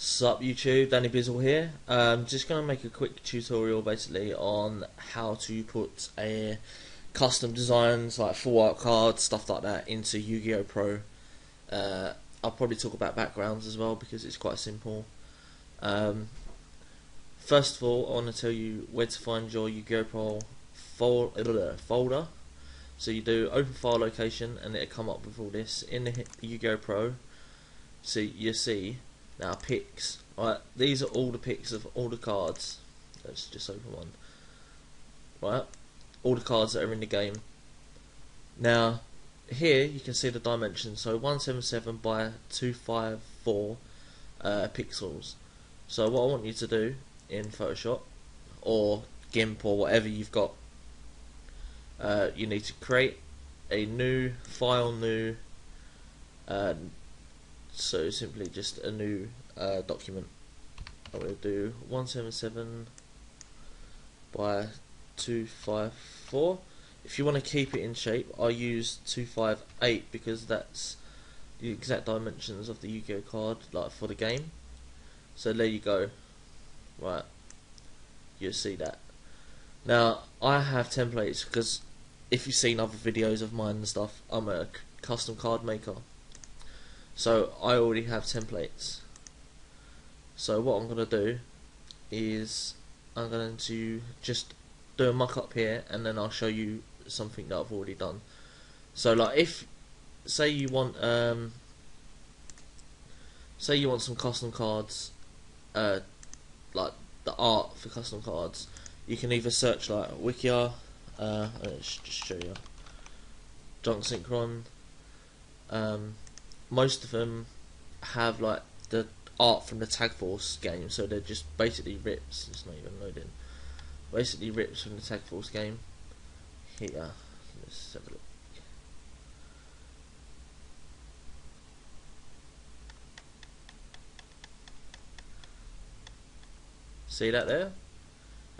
Sup YouTube, Danny Bizzle here. Just going to make a quick tutorial basically on how to put a custom designs like full art cards, stuff like that into Yu-Gi-Oh! Pro. I'll probably talk about backgrounds as well because it's quite simple. First of all, I want to tell you where to find your Yu-Gi-Oh! Pro folder. So you do open file location and it'll come up with all this in the Yu-Gi-Oh! Pro. So you see now pics. Right, these are all the pics of all the cards. Let's just open one. Right, all the cards that are in the game. Now here you can see the dimensions. So 177 by 254 pixels. So what I want you to do in Photoshop or GIMP or whatever you've got, you need to create a new file, so simply just a new document. I will do 177 by 254. If you want to keep it in shape, I use 258 because that's the exact dimensions of the Yu-Gi-Oh! Card, like for the game. So there you go. Right, you'll see that. Now I have templates because if you've seen other videos of mine and stuff, I'm a custom card maker. So I already have templates. So what I'm going to do is I'm going to just do a mock-up here and then I'll show you something that I've already done. So like if say you want some custom cards, like the art for custom cards, you can either search like YUGIOH, let's just show you, Junk Synchron. Most of them have like the art from the Tag Force game, so they're just basically rips. It's not even loading. Basically rips from the Tag Force game. Here, let's have a look. See that there?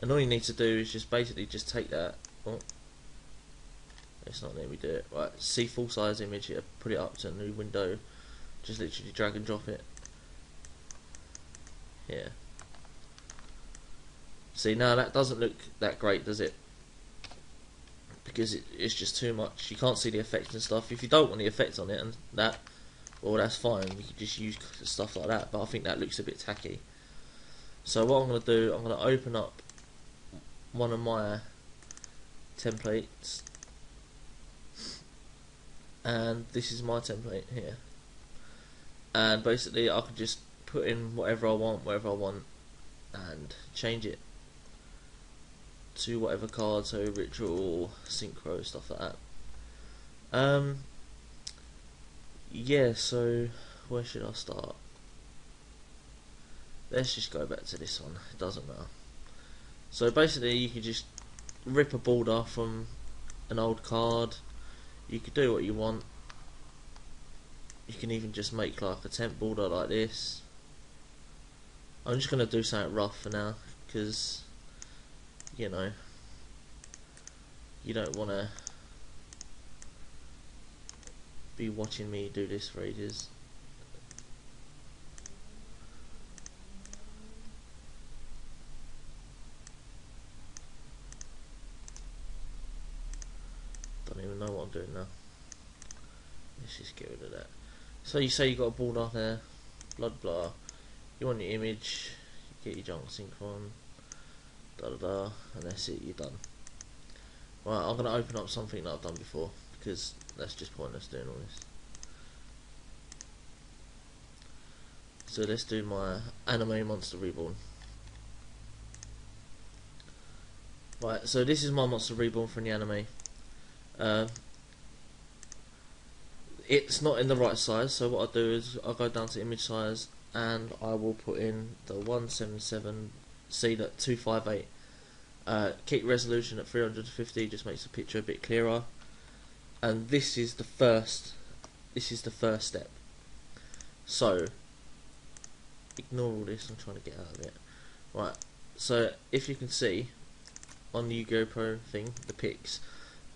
And all you need to do is just basically just take that. Oh, it's not letting me do it. Right, see full size image here, put it up to a new window, just literally drag and drop it. Here. See, now that doesn't look that great, does it? Because it's just too much. You can't see the effects and stuff. If you don't want the effects on it and that, well, that's fine. You can just use stuff like that. But I think that looks a bit tacky. So what I'm going to do, I'm going to open up one of my templates. And this is my template here. And basically I can just put in whatever I want, wherever I want, and change it to whatever card, so ritual, synchro, stuff like that. Yeah, so where should I start? Let's just go back to this one, it doesn't matter. So basically you can just rip a border from an old card. You could do what you want. You can even just make like a temp border like this. I'm just going to do something rough for now because, you know, you don't want to be watching me do this for ages. Don't even know what I'm doing now. Let's just get rid of that. So you say you got a border there, blah blah. You want your image, you get your junk synchron, da da da, and that's it. You're done. Right, I'm gonna open up something that I've done before because that's just pointless doing all this. So let's do my anime monster reborn. Right, so this is my monster reborn from the anime. It's not in the right size, so what I'll do is I'll go down to image size and I will put in the 177, see that 258. Keep resolution at 350, just makes the picture a bit clearer. And this is the first step. So ignore all this, I'm trying to get out of it. Right, so if you can see on the Yu-Gi-Oh! Pro thing, the pics,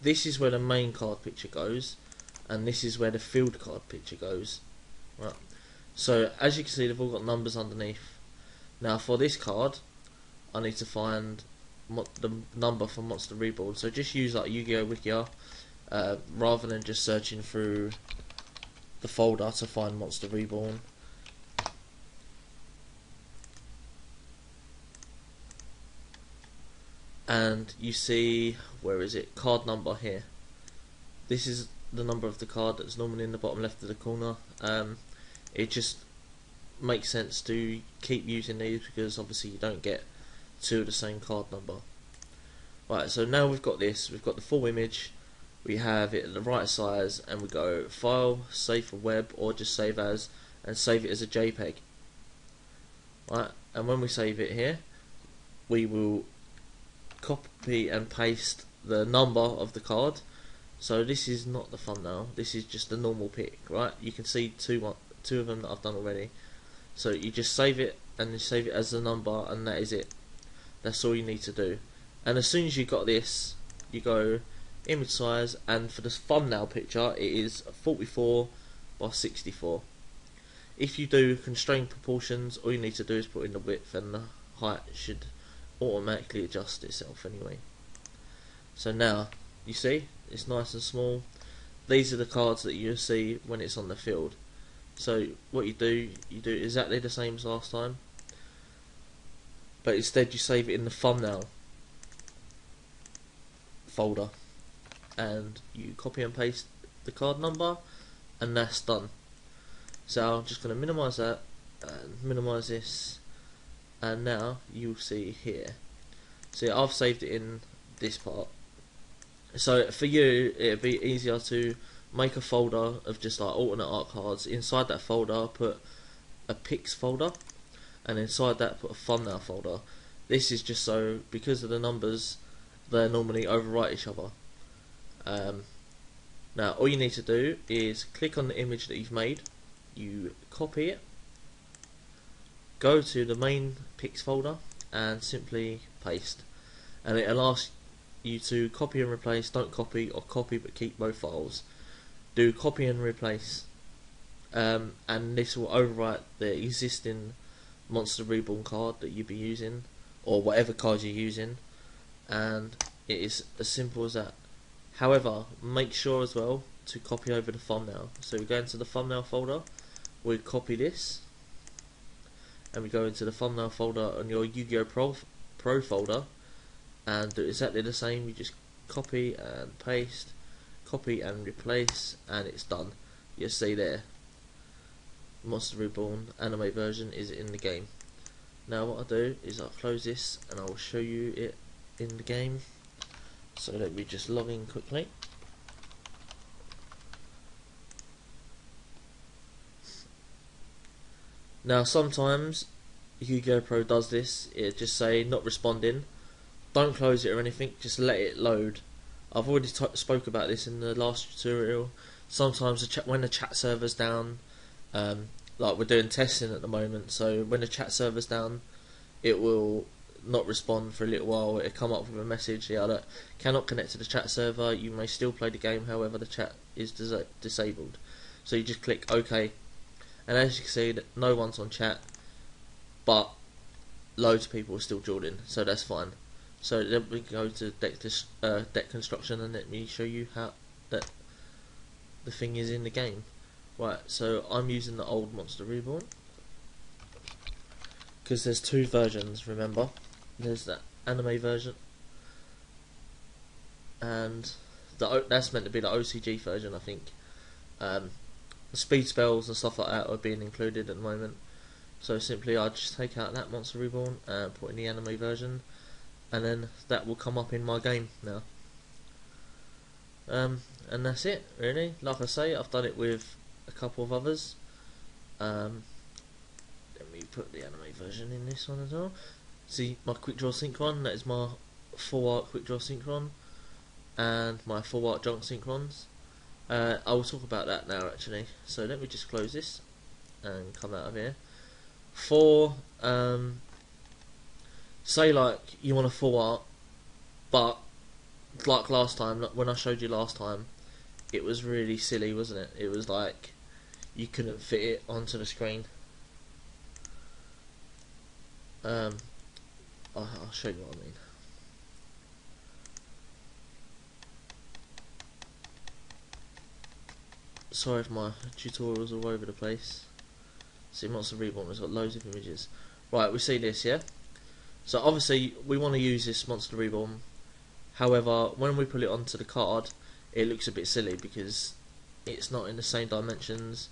this is where the main card picture goes, and this is where the field card picture goes. Right. So as you can see, they've all got numbers underneath. Now for this card, I need to find the number for Monster Reborn. So just use like Yu-Gi-Oh! YGOPRO rather than just searching through the folder to find Monster Reborn. And you see, where is it? Card number here. This is the number of the card that's normally in the bottom left of the corner. It just makes sense to keep using these because obviously you don't get two of the same card number. Right, so now we've got this, we've got the full image, we have it at the right size, and we go File, Save for Web, or just Save As, and save it as a JPEG. Right, and when we save it here, we will copy and paste the number of the card. So this is not the thumbnail, this is just the normal pic, right? You can see two of them that I've done already. So you just save it, and you save it as the number, and that is it. That's all you need to do. And as soon as you got this, you go image size, and for the thumbnail picture it is 44 by 64. If you do constrained proportions, all you need to do is put in the width, and the height should automatically adjust itself anyway. So now you see it's nice and small. These are the cards that you see when it's on the field. So what you do exactly the same as last time, but instead you save it in the thumbnail folder, and you copy and paste the card number, and that's done. So I'm just going to minimise that and minimise this, and now you'll see here. See, I've saved it in this part. So for you, it'd be easier to make a folder of just like alternate art cards. Inside that folder, put a pics folder, and inside that put a thumbnail folder. This is just so, because of the numbers, they normally overwrite each other. Now all you need to do is click on the image that you've made, you copy it, go to the main pics folder, and simply paste, and it'll ask you to copy and replace, don't copy, or copy but keep both files. Do copy and replace, and this will overwrite the existing Monster Reborn card that you'll be using, or whatever card you're using, and it is as simple as that. However, make sure as well to copy over the thumbnail. So we go into the thumbnail folder, we copy this, and we go into the thumbnail folder on your YUGIOH Pro folder, and do exactly the same. You just copy and paste, copy and replace, and it's done. You see there, Monster Reborn anime version is in the game. Now what I'll do is I'll close this and I'll show you it in the game. So let me just log in quickly. Now sometimes YGOPRO does this, it just say not responding. Don't close it or anything, just let it load. I've already spoke about this in the last tutorial. Sometimes when the chat server's down, like we're doing testing at the moment, so when the chat server's down, it will not respond for a little while. It'll come up with a message, yeah, that cannot connect to the chat server, you may still play the game, however the chat is disabled. So you just click OK, and as you can see, that no one's on chat, but loads of people are still joining, so that's fine. So then we go to deck construction, and let me show you how that the thing is in the game. Right, so I'm using the old Monster Reborn because there's two versions, remember. There's that anime version, and that's meant to be the OCG version, I think. The speed spells and stuff like that are being included at the moment. So simply I just take out that Monster Reborn and put in the anime version, and then that will come up in my game now. And that's it, really. Like I say, I've done it with a couple of others. Let me put the anime version in this one as well. See my quick draw synchron, that is my full art quick draw synchron, and my full art junk synchrons. I will talk about that now actually. So let me just close this and come out of here. For say like you want a full art, but like last time, when I showed you last time, it was really silly, wasn't it? It was like you couldn't fit it onto the screen. I'll show you what I mean. Sorry if my tutorial's all over the place. See, Monster Reborn has got loads of images. Right, we see this, yeah? So obviously we want to use this Monster Reborn. However, when we put it onto the card, it looks a bit silly because it's not in the same dimensions.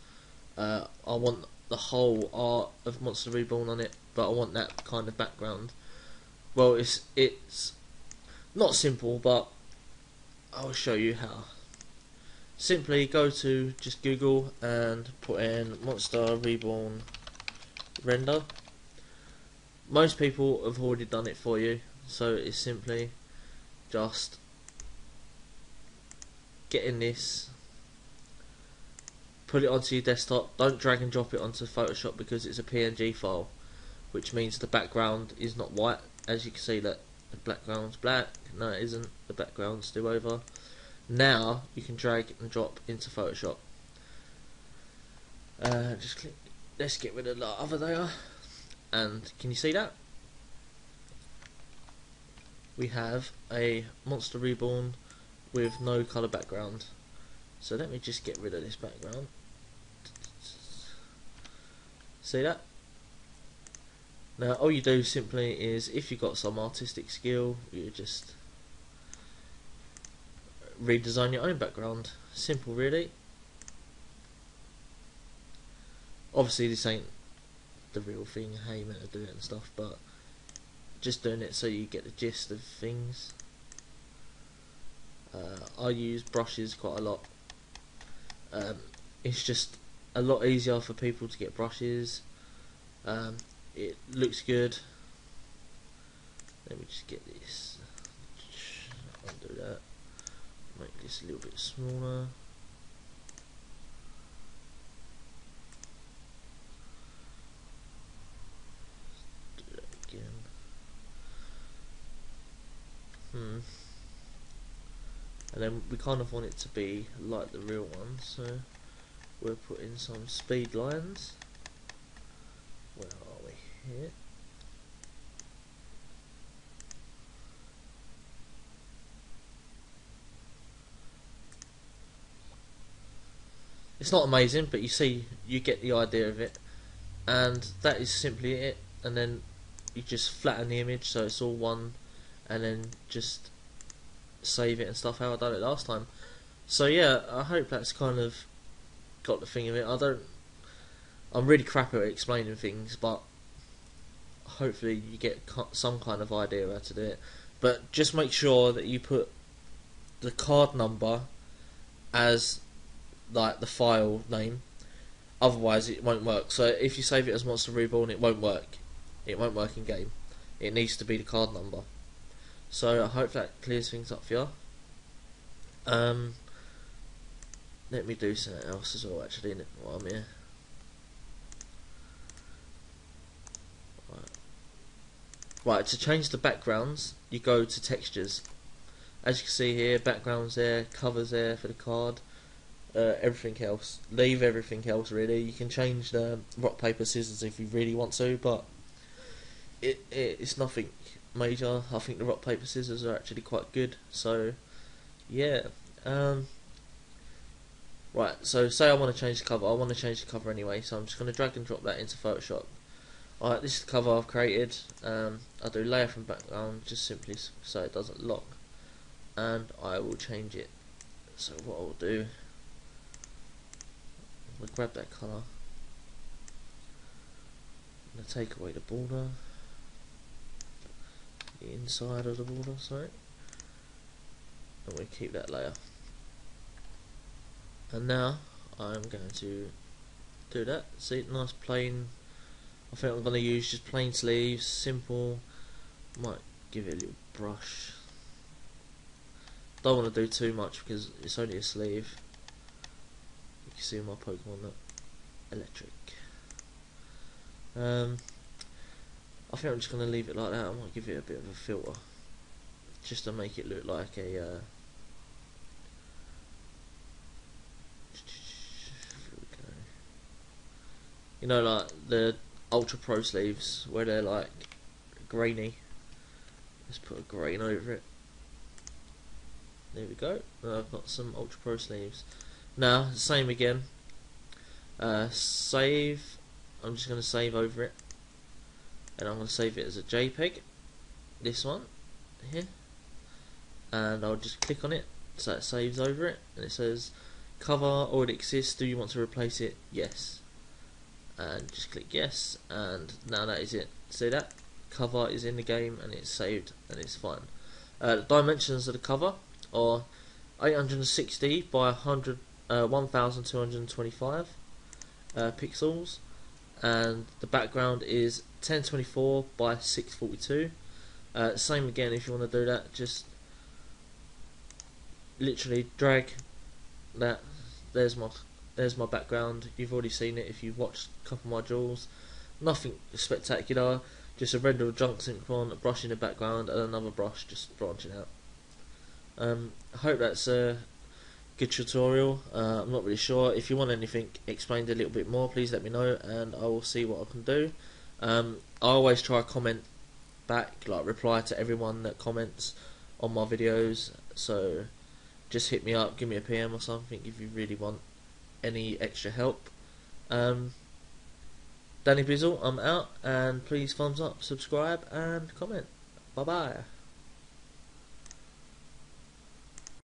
I want the whole art of Monster Reborn on it, but I want that kind of background. Well, it's not simple, but I'll show you how. Simply go to just Google and put in Monster Reborn render. Most people have already done it for you, so it's simply just get in this, put it onto your desktop. Don't drag and drop it onto Photoshop because it's a PNG file, which means the background is not white. As you can see, that the background's black. No, it isn't. The background's still over. Now you can drag and drop into Photoshop. Just click. Let's get rid of the other layer. And can you see that? We have a Monster Reborn with no colour background. So let me just get rid of this background. See that? Now all you do simply is, if you've got some artistic skill, you just redesign your own background. Simple, really. Obviously this ain't the real thing, how you meant to do it and stuff, but just doing it so you get the gist of things. I use brushes quite a lot. It's just a lot easier for people to get brushes. It looks good. Let me just get this. Undo that. Make this a little bit smaller. Do that again. And then we kind of want it to be like the real one, so we'll put in some speed lines. Where are we? Here. It's not amazing, but you see, you get the idea of it, and that is simply it. And then you just flatten the image so it's all one, and then just save it and stuff, how I done it last time. So yeah, I hope that's kind of got the thing of it. I'm really crap at explaining things, but hopefully you get some kind of idea how to do it. But just make sure that you put the card number as like the file name, otherwise it won't work. So if you save it as Monster Reborn, it won't work. It won't work in game. It needs to be the card number. So I hope that clears things up for you. Let me do something else as well, actually, while I'm here. Right, to change the backgrounds, you go to textures. As you can see here, backgrounds there, covers there for the card, everything else. Leave everything else, really. You can change the rock, paper, scissors if you really want to, but it's nothing major. I think the rock, paper, scissors are actually quite good. So yeah. Right, so say I want to change the cover. I want to change the cover anyway, so I'm just going to drag and drop that into Photoshop. Alright, this is the cover I've created. I'll do layer from background just simply so it doesn't lock, and I will change it. So what I'll do, I'll grab that colour, I'm going to take away the border, the inside of the border, sorry, and we'll keep that layer. And now I'm going to do that. See, nice plain. I think I'm going to use just plain sleeves, simple. Might give it a little brush. Don't want to do too much because it's only a sleeve. You can see my Pokemon look electric. I think I'm just going to leave it like that. I might give it a bit of a filter just to make it look like a You know, like the Ultra Pro sleeves where they're like grainy. Let's put a grain over it. There we go. I've got some Ultra Pro sleeves. Now, same again. Save. I'm just going to save over it, and I'm going to save it as a JPEG. This one here, and I'll just click on it so it saves over it, and it says cover already exists. Do you want to replace it? Yes. And just click yes, and now that is it. See that? Cover is in the game and it's saved and it's fine. The dimensions of the cover are 860 by 1225 pixels, and the background is 1024 by 642. Same again, if you want to do that, just literally drag that. There's my background. You've already seen it if you've watched a couple modules. Nothing spectacular, just a render of junk synchron, a brush in the background, and another brush just branching out. I hope that's a good tutorial. I'm not really sure. If you want anything explained a little bit more, please let me know and I will see what I can do. I always try to comment back, like reply to everyone that comments on my videos, so just hit me up, give me a PM or something if you really want any extra help. Danny Bizzle, I'm out, and please thumbs up, subscribe and comment. Bye bye.